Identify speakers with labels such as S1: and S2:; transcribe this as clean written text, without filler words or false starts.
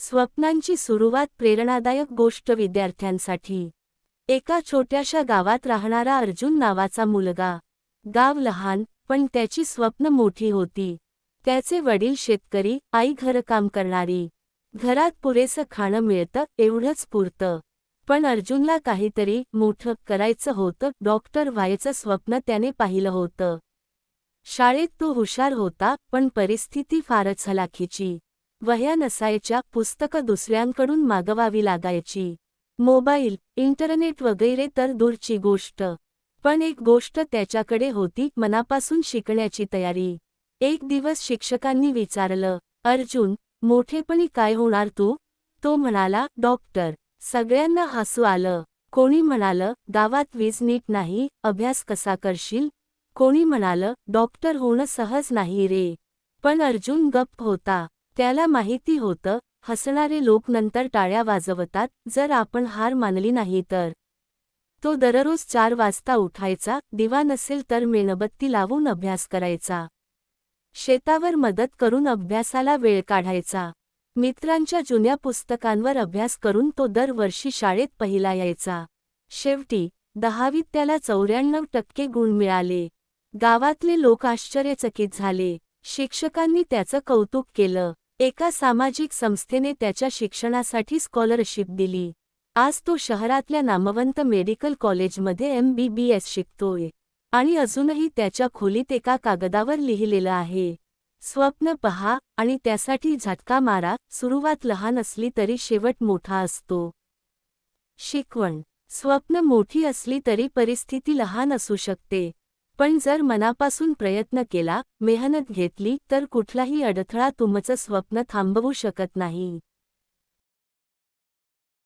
S1: स्वप्नांची सुरुवात प्रेरणादायक गोष्ट विद्यार्थ्यांसाठी। एका छोट्याशा गावात राहणारा अर्जुन नावाचा मुलगा। गाव लहान, पण त्याची स्वप्न मोठी होती। त्याचे वडील शेतकरी, आई घरकाम करणारी। घरात पुरेसं खाणं मिळतं एवढंच पुरतं। पण अर्जुनला काहीतरी मोठं करायचं होतं। डॉक्टर व्हायचं स्वप्न त्याने पाहिलं होतं। शाळेत तो हुशार होता, पण परिस्थिती फारच हलाखीची। वह्या नसायच्या, पुस्तकं दुसऱ्यांकडून मागवावी लागायची। मोबाईल, इंटरनेट वगैरे तर दूरची गोष्ट। पण एक गोष्ट त्याच्याकडे होती, मनापासून शिकण्याची तयारी। एक दिवस शिक्षकांनी विचारलं, अर्जुन, मोठेपणी काय होणार तू? तो म्हणाला, डॉक्टर। सगळ्यांना हसू आलं। कोणी म्हणालं, गावात वीज नीट नाही, अभ्यास कसा करशील? कोणी म्हणालं, डॉक्टर होणं सहज नाही रे। पण अर्जुन गप्प होता। त्याला माहिती होतं, हसणारे लोक नंतर टाळ्या वाजवतात, जर आपण हार मानली नाही तर। तो दररोज 4 वाजता उठायचा, दिवा नसेल तर मेणबत्ती लावून अभ्यास करायचा। शेतावर मदत करून अभ्यासाला वेळ काढायचा। मित्रांच्या जुन्या पुस्तकांवर अभ्यास करून तो दरवर्षी शाळेत पहिला यायचा। शेवटी 10वीत त्याला 94% गुण मिळाले। गावातले लोक आश्चर्यचकित झाले। शिक्षकांनी त्याचं कौतुक केलं। एका सामाजिक संस्थेने त्याच्या शिक्षणासाठी स्कॉलरशिप दिली। आज तो शहरातल्या नामवंत मेडिकल कॉलेजमध्ये MBBS शिकतोय। आणि अजूनही त्याच्या खोलीत एका कागदावर लिहिलेलं आहे, स्वप्न पहा आणि त्यासाठी झटका मारा। सुरुवात लहान असली तरी शेवट मोठा असतो। शिकवण: स्वप्न मोठी असली तरी परिस्थिती लहान असू शकते। पण जर मनापासून प्रयत्न केला, मेहनत घेतली, तर कुठलाही अडथळा तुमचं स्वप्न थांबवू शकत नाही।